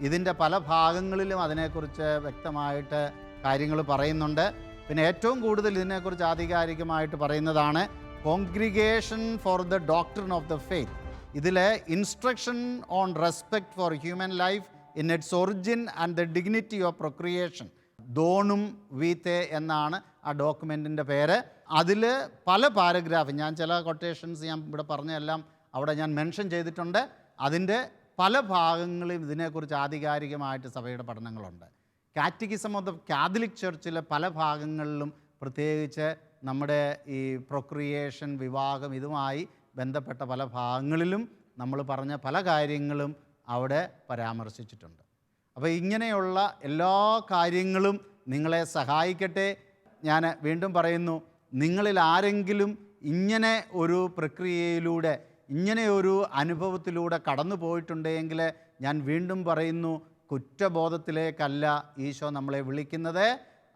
ഇതിൻ്റെ പല ഭാഗങ്ങളിലും അതിനെക്കുറിച്ച് വ്യക്തമായിട്ട് കാര്യങ്ങൾ പറയുന്നുണ്ട്. പിന്നെ ഏറ്റവും കൂടുതൽ ഇതിനെക്കുറിച്ച് ആധികാരികമായിട്ട് പറയുന്നതാണ് congregation for the doctrine of the faith. ഇതിൽ instruction on respect for human life in its origin and the dignity of procreation, ദോണും വീത്തെ എന്നാണ് ആ ഡോക്യുമെൻറ്റിൻ്റെ പേര്. അതിൽ പല പാരഗ്രാഫ്, ഞാൻ ചില കൊട്ടേഷൻസ് ഞാൻ ഇവിടെ പറഞ്ഞതെല്ലാം അവിടെ ഞാൻ മെൻഷൻ ചെയ്തിട്ടുണ്ട്. അതിൻ്റെ പല ഭാഗങ്ങളും ഇതിനെക്കുറിച്ച് ആധികാരികമായിട്ട് സഭയുടെ പഠനങ്ങളുണ്ട്. കാറ്റക്കിസം ഓഫ് ദ കാത്തലിക് ചർച്ചിലെ പല ഭാഗങ്ങളിലും, പ്രത്യേകിച്ച് നമ്മുടെ ഈ പ്രൊക്രിയേഷൻ, വിവാഹം, ഇതുമായി ബന്ധപ്പെട്ട പല ഭാഗങ്ങളിലും നമ്മൾ പറഞ്ഞ പല കാര്യങ്ങളും അവിടെ പരാമർശിച്ചിട്ടുണ്ട്. അപ്പോൾ ഇങ്ങനെയുള്ള എല്ലാ കാര്യങ്ങളും നിങ്ങളെ സഹായിക്കട്ടെ. ഞാൻ വീണ്ടും പറയുന്നു, നിങ്ങളിൽ ആരെങ്കിലും ഇങ്ങനെ ഒരു പ്രക്രിയയിലൂടെ, ഇങ്ങനെ ഒരു അനുഭവത്തിലൂടെ കടന്നു പോയിട്ടുണ്ടെങ്കിൽ ഞാൻ വീണ്ടും പറയുന്നു, കുറ്റബോധത്തിലേക്കല്ല ഈശോ നമ്മളെ വിളിക്കുന്നത്.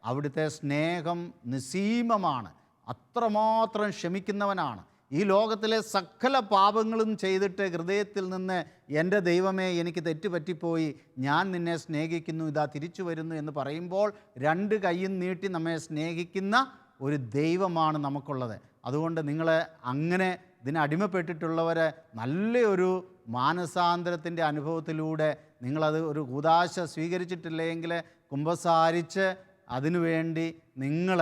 അവിടുത്തെ സ്നേഹം നിസ്സീമമാണ്, അത്രമാത്രം ക്ഷമിക്കുന്നവനാണ്. ഈ ലോകത്തിലെ സകല പാപങ്ങളും ചെയ്തിട്ട് ഹൃദയത്തിൽ നിന്ന് എൻ്റെ ദൈവമേ എനിക്ക് തെറ്റുപറ്റിപ്പോയി, ഞാൻ നിന്നെ സ്നേഹിക്കുന്നു, ഇതാ തിരിച്ചു വരുന്നു എന്ന് പറയുമ്പോൾ രണ്ട് കൈയും നീട്ടി നമ്മെ സ്നേഹിക്കുന്ന ഒരു ദൈവമാണ് നമുക്കുള്ളത്. അതുകൊണ്ട് നിങ്ങൾ അങ്ങനെ ഇതിനടിമപ്പെട്ടിട്ടുള്ളവർ നല്ലൊരു മാനസാന്തരത്തിൻ്റെ അനുഭവത്തിലൂടെ നിങ്ങളത് ഒരു കൂദാശ സ്വീകരിച്ചിട്ടില്ലെങ്കിൽ കുമ്പസാരിച്ച് അതിനുവേണ്ടി നിങ്ങൾ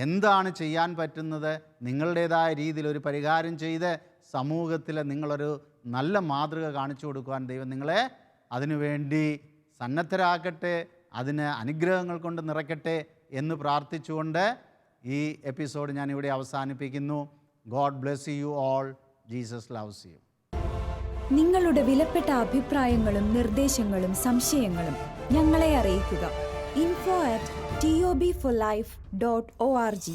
എന്താണ് ചെയ്യാൻ പറ്റുന്നത്, നിങ്ങളുടേതായ രീതിയിൽ ഒരു പരിഹാരം ചെയ്ത് സമൂഹത്തിൽ നിങ്ങളൊരു നല്ല മാതൃക കാണിച്ചു കൊടുക്കുവാൻ ദൈവം നിങ്ങളെ അതിനുവേണ്ടി സന്നദ്ധരാക്കട്ടെ, അതിന് അനുഗ്രഹങ്ങൾ കൊണ്ട് നിറയ്ക്കട്ടെ എന്ന് പ്രാർത്ഥിച്ചുകൊണ്ട് ഈ എപ്പിസോഡ് ഞാൻ ഇവിടെ അവസാനിപ്പിക്കുന്നു. God bless you all. Jesus loves you. നിങ്ങളുടെ വിലപ്പെട്ട അഭിപ്രായങ്ങളും നിർദ്ദേശങ്ങളും സംശയങ്ങളും ഞങ്ങളെ അറിയിക്കുക. info@tobforlife.org.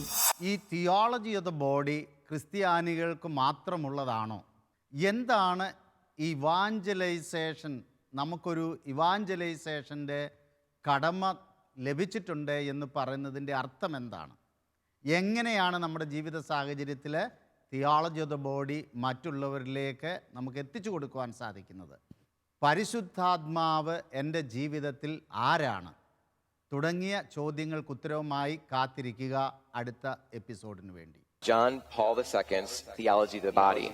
ഈ തിയോളജി ഓഫ് ദ ബോഡി ക്രിസ്ത്യാനികൾക്ക് മാത്രമുള്ളതാണോ? എന്താണ് ഇവാഞ്ചലൈസേഷൻ? നമുക്കൊരു ഇവാഞ്ചലൈസേഷൻ്റെ കടമ ലഭിച്ചിട്ടുണ്ട് എന്ന് പറയുന്നതിൻ്റെ അർത്ഥം എന്താണ്? എങ്ങനെയാണ് നമ്മുടെ ജീവിത സാഹചര്യത്തിൽ തിയോളജി ഓഫ് ദ ബോഡി മറ്റുള്ളവരിലേക്ക് നമുക്ക് എത്തിച്ചു കൊടുക്കുവാൻ സാധിക്കുന്നത്? പരിശുദ്ധാത്മാവ് എൻ്റെ ജീവിതത്തിൽ ആരാണ്? തുടങ്ങിയ ചോദ്യങ്ങൾക്ക് ഉത്തരവുമായി കാത്തിരിക്കുക അടുത്ത എപ്പിസോഡിന് വേണ്ടി. John Paul II's Theology of the Body.